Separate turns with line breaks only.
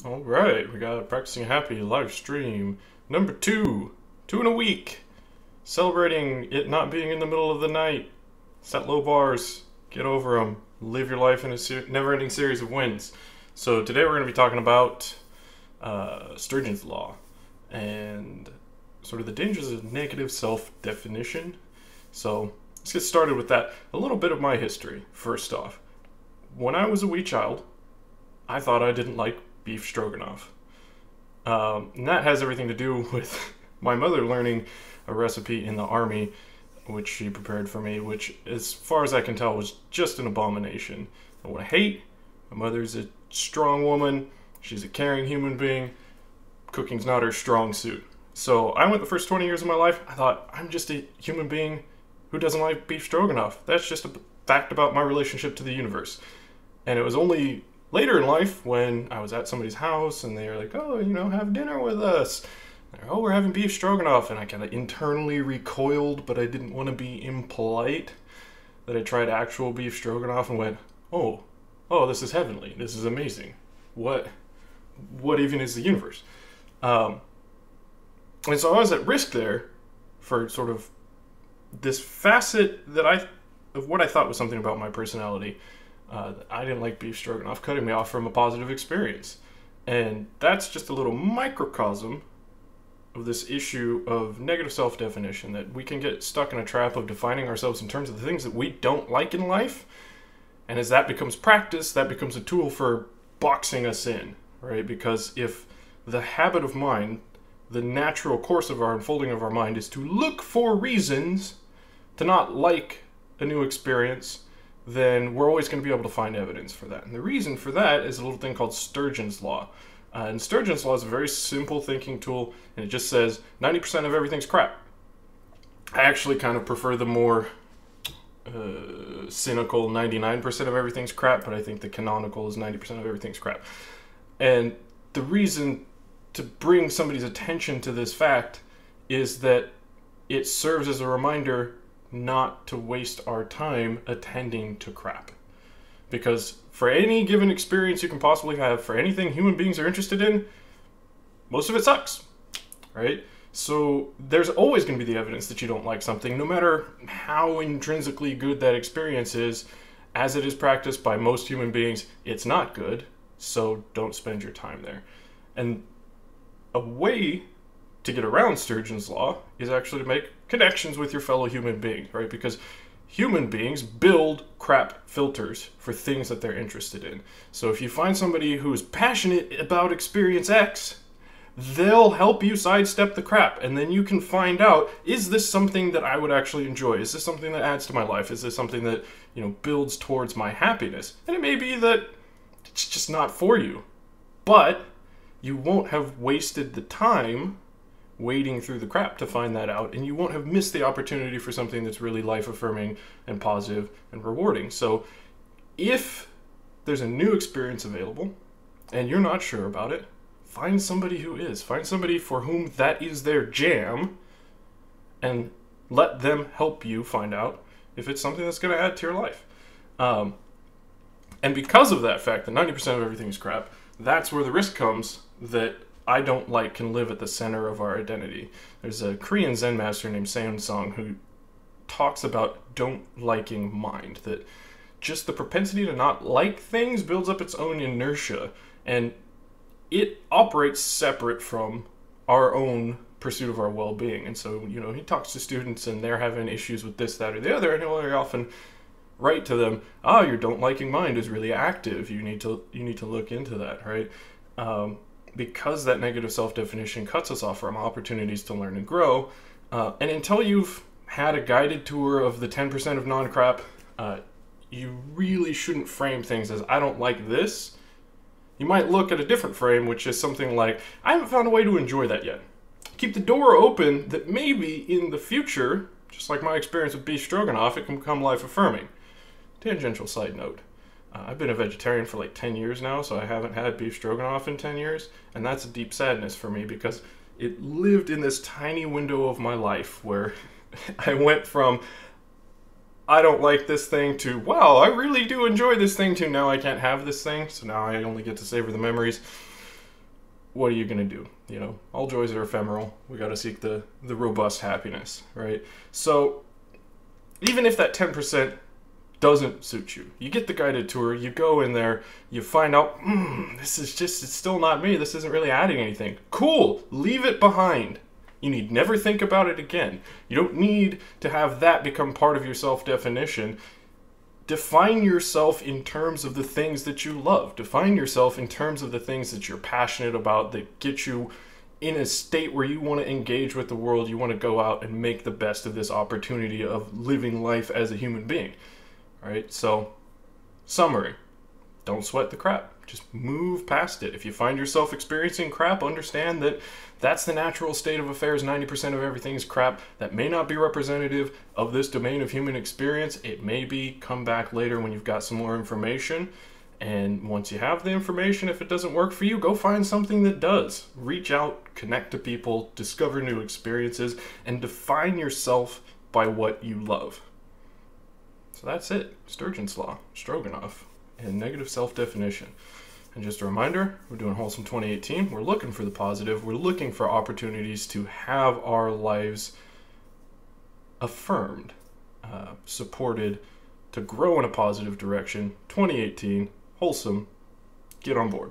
All right, we got Practicing Happy live stream number two in a week, celebrating it not being in the middle of the night. Set low bars, get over them, live your life in a never-ending series of wins. So today we're going to be talking about Sturgeon's law and sort of the dangers of negative self-definition. So let's get started with that. A little bit of my history. First off, when I was a wee child, I thought I didn't like beef stroganoff. And that has everything to do with my mother learning a recipe in the army, which she prepared for me, which, as far as I can tell, was just an abomination. I want to hate. My mother's a strong woman. She's a caring human being. Cooking's not her strong suit. So I went the first 20 years of my life, I thought, I'm just a human being who doesn't like beef stroganoff. That's just a fact about my relationship to the universe. And it was only later in life, when I was at somebody's house and they were like, oh, have dinner with us. Oh, we're having beef stroganoff. And I kind of internally recoiled, but I didn't want to be impolite, that I tried actual beef stroganoff and went, oh, this is heavenly. This is amazing. What even is the universe? And so I was at risk there for sort of this facet of what I thought was something about my personality. I didn't like beef stroganoff cutting me off from a positive experience. And that's just a little microcosm of this issue of negative self-definition, that we can get stuck in a trap of defining ourselves in terms of the things that we don't like in life. And as that becomes practice, that becomes a tool for boxing us in, right? Because if the habit of mind, the natural course of our unfolding of our mind, is to look for reasons to not like a new experience, then we're always going to be able to find evidence for that. And the reason for that is a little thing called Sturgeon's law. And Sturgeon's law is a very simple thinking tool, and it just says 90% of everything's crap. I actually kind of prefer the more cynical 99% of everything's crap, but I think the canonical is 90% of everything's crap. And the reason to bring somebody's attention to this fact is that it serves as a reminder not to waste our time attending to crap. Because for any given experience you can possibly have, for anything human beings are interested in, most of it sucks, right? So there's always going to be the evidence that you don't like something, no matter how intrinsically good that experience is. As it is practiced by most human beings, it's not good, so don't spend your time there. And a way to get around Sturgeon's law is actually to make connections with your fellow human beings, right? Because human beings build crap filters for things that they're interested in. So if you find somebody who is passionate about experience X, they'll help you sidestep the crap, and then you can find out, is this something that I would actually enjoy? Is this something that adds to my life? Is this something that, builds towards my happiness? And it may be that it's just not for you, but you won't have wasted the time wading through the crap to find that out, and you won't have missed the opportunity for something that's really life-affirming and positive and rewarding. So if there's a new experience available and you're not sure about it, find somebody who is. Find somebody for whom that is their jam, and let them help you find out if it's something that's going to add to your life. And because of that fact that 90% of everything is crap, that's where the risk comes that I don't like can live at the center of our identity. There's a Korean Zen master named Seon-song who talks about don't liking mind, that just the propensity to not like things builds up its own inertia, and it operates separate from our own pursuit of our well-being. And so, he talks to students and they're having issues with this, that, or the other, and he'll very often write to them, your don't liking mind is really active. You need to look into that, right? Because that negative self-definition cuts us off from opportunities to learn and grow. And until you've had a guided tour of the 10% of non-crap, you really shouldn't frame things as, I don't like this. You might look at a different frame, which is something like, I haven't found a way to enjoy that yet. Keep the door open that maybe in the future, just like my experience with beef stroganoff, it can become life-affirming. Tangential side note. I've been a vegetarian for like 10 years now, so I haven't had beef stroganoff in 10 years, and that's a deep sadness for me because it lived in this tiny window of my life where I went from, I don't like this thing to, wow, I really do enjoy this thing, to now I can't have this thing, so now I only get to savor the memories. what are you going to do? You know, all joys are ephemeral. We got to seek the robust happiness, right? So even if that 10% doesn't suit you, you get the guided tour, you go in there, you find out, this is just, it's still not me. This isn't really adding anything. Cool. Leave it behind. You need never think about it again. You don't need to have that become part of your self-definition. Define yourself in terms of the things that you love. Define yourself in terms of the things that you're passionate about, that get you in a state where you want to engage with the world. You want to go out and make the best of this opportunity of living life as a human being. All right, so summary. Don't sweat the crap. Just move past it. If you find yourself experiencing crap, understand that that's the natural state of affairs. 90% of everything is crap. That may not be representative of this domain of human experience. It may be, come back later when you've got some more information. And once you have the information, if it doesn't work for you, go find something that does. Reach out, connect to people, discover new experiences, and define yourself by what you love. So that's it. Sturgeon's Law, Stroganoff, and negative self-definition. And just a reminder, we're doing Wholesome 2018. We're looking for the positive. We're looking for opportunities to have our lives affirmed, supported, to grow in a positive direction. 2018, Wholesome, get on board.